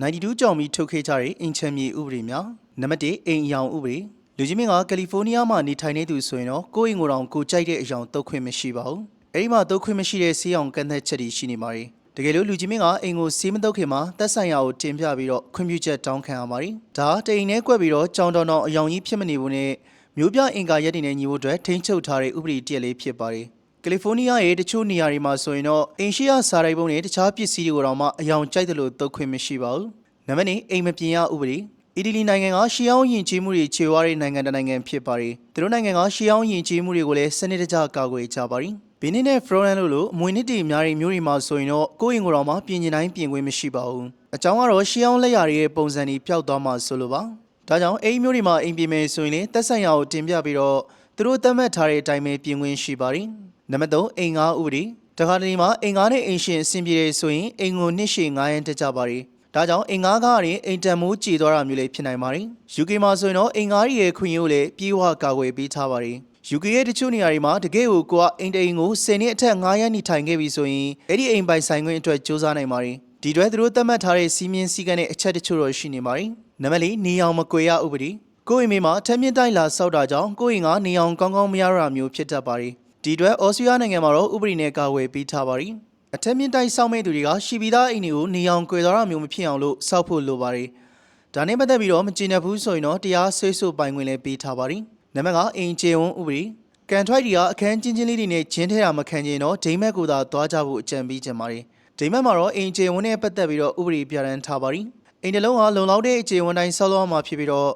92ကြောင်ပြီးထုတ်ခဲ့ကြတဲ့အင်ချမ်းမြေဥပဒေများနံပါတ်1အိမ်အယောင်ဥပဒေလူကြီးမင်းကကယ်လီဖိုးနီးယားမှာနေထိုင်နေသူဆိုရင်တော့ကိုယ့်အိမ်ကိုယ်တော်ကိုကြိုက်တဲ့အယောင်တုတ်ခွင့်မရှိပါဘူးအဲဒီမှာတုတ်ခွင့်မရှိတဲ့ဆေးအောင်ကန့်သက်ချက်တွေရှိနေပါတယ်တကယ်လို့လူကြီးမင်းကအိမ်ကိုဆေးမတုတ်ခင်မှာသက်ဆိုင်ရာကိုတင်ပြပြီးတော့ခွင့်ပြုချက်တောင်းခံရပါတယ်ဒါတိမ်နဲ့ကွက်ပြီးတော့ကြောင်တောင်အယောင်ကြီးဖြစ်မနေဘူးနဲ့မျိုးပြအင်ကာရက်တွေနဲ့ညီဖို့အတွက်ထိန်းချုပ်ထားတဲ့ဥပဒေတရက်လေးဖြစ်ပါတယ်ကယ်လီဖိုးနီးယားရဲ့တချို့နေရာတွေမှာဆိုရင်တော့အိမ်ရှိရစာရိုက်ပုံနဲ့တခြားပစ္စည်းတွေကိုတော့မှအယောင်ကြိုက်တယ်လို့တုတ်ခွင့်မရှိပါဘူးနံပါတ်2အိမ်မပြင်ရဥပဒေအီတလီနိုင်ငံကရှီအောင်ယဉ်ကျေးမှုတွေခြေဝါးတဲ့နိုင်ငံတစ်နိုင်ငံဖြစ်ပါတယ်သူတို့နိုင်ငံကရှီအောင်ယဉ်ကျေးမှုတွေကိုလည်းစနစ်တကျကာကွယ်ကြပါတယ်ဘီနင်းနဲ့ဖရိုလန်လို့အမွေနှစ်တွေများတဲ့မျိုးတွေမှာဆိုရင်တော့ကိုယ့်အိမ်ကိုယ်တော်မှပြင်ကျင်တိုင်းပြင်ခွင့်မရှိပါဘူးအကြောင်းကတော့ရှီအောင်လက်ရာတွေရဲ့ပုံစံတွေပျောက်သွားမှဆိုလိုပါဒါကြောင့်အိမ်မျိုးတွေမှာအိမ်ပြင်မယ်ဆိုရင်လည်းသက်ဆိုင်ရာကိုတင်ပြပြီးတော့သူတို့သတ်မှတ်ထားတဲ့အတိုင်းပဲပြင်ခွင့်ရှိပါတယ်နံပါတ်3အိမ်ငါးဥပဒေတခါတလေမှာအိမ်ငါးနဲ့အိမ်ရှင်အဆင်ပြေတယ်ဆိုရင်အိမ်ကိုနှစ်ရှည်9ရန်တက်ကြပါတယ်ဒါကြောင့်အိမ်ငါးကားတွေအိမ်တန်မိုးကြေသွားတာမျိုးလည်းဖြစ်နိုင်ပါတယ်။ UK မှာဆိုရင်တော့အိမ်ငါးရဲ့ခွင့်ရိုးလည်းပြေးဝကာကွယ်ပေးထားပါတယ်။ UK ရဲ့တချို့နေရာတွေမှာတကယ်ကိုအိမ်တအိမ်ကို10နှစ်အထက်9ရက်နေထိုင်ခဲ့ပြီဆိုရင်အဲ့ဒီအိမ်ပိုင်ဆိုင်ခွင့်အတွက်စ조사နိုင်ပါတယ်။ဒီအတွက်သူတို့သတ်မှတ်ထားတဲ့စီးမြင်စည်းကမ်းနဲ့အချက်တချို့တော့ရှိနေပါတယ်။နံပါတ်4နေအောင်မကွယ်ရဥပဒေကိုယ့်အိမ်မေးမှာထက်မြင့်တိုက်လာစောက်တာကြောင့်ကိုယ့်အိမ်ကနေအောင်ကောင်းကောင်းမရတော့တာမျိုးဖြစ်တတ်ပါတယ်။ဒီအတွက်ဩစတြေးလျနိုင်ငံမှာတော့ဥပဒေနဲ့ကာကွယ်ပေးထားပါတယ်။အထက်မြင့်တိုက်စောက်မဲ့သူတွေကရှီပီသားအိမ်တွေကိုနေအောင်ကွယ်သွားတာမျိုးမဖြစ်အောင်လို့စောက်ဖို့လိုပါတယ်။ဒါနဲ့ပတ်သက်ပြီးတော့မကျေနပ်ဘူးဆိုရင်တော့တရားဆွေးဆိုပိုင်ခွင့်လည်းပေးထားပါတယ်။နံပါတ်5အိမ်ကျေဝန်းဥပဒေကန်ထွိုက်တွေကအခန်းချင်းချင်းလေးတွေနဲ့ဂျင်းထဲတာမခံချင်တော့ဒိမတ်ကိုသာသွားကြဖို့အကြံပေးကြပါတယ်။ဒိမတ်မှာတော့အိမ်ကျေဝန်းနဲ့ပတ်သက်ပြီးတော့ဥပဒေပြဋ္ဌာန်းထားပါတယ်။အိမ်တစ်လုံးဟာလုံလောက်တဲ့အခြေဝန်တိုင်းဆောက်လုပ်မှာဖြစ်ပြီးတော့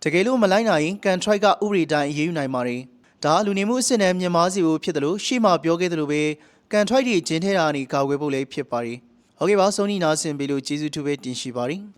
တကယ်လို့မလိုက်နိုင်ရင်ကန်ထွိုက်ကဥပဒေတိုင်းအရေးယူနိုင်ပါတယ်။ဒါလူနေမှုအဆင့်နဲ့မြင့်မားစီဖို့ဖြစ်တယ်လို့ရှေ့မှာပြောခဲ့သလိုပဲကန်ထွိုက်တွေဂျင်းထဲတာကနေကာကွယ်ဖို့လည်းဖြစ်ပါတယ်။ဟုတ်ကဲ့ပါဆုံးနီနာဆင်ပေးလို့ကျေးဇူးတူပဲတင်ရှိပါတယ်။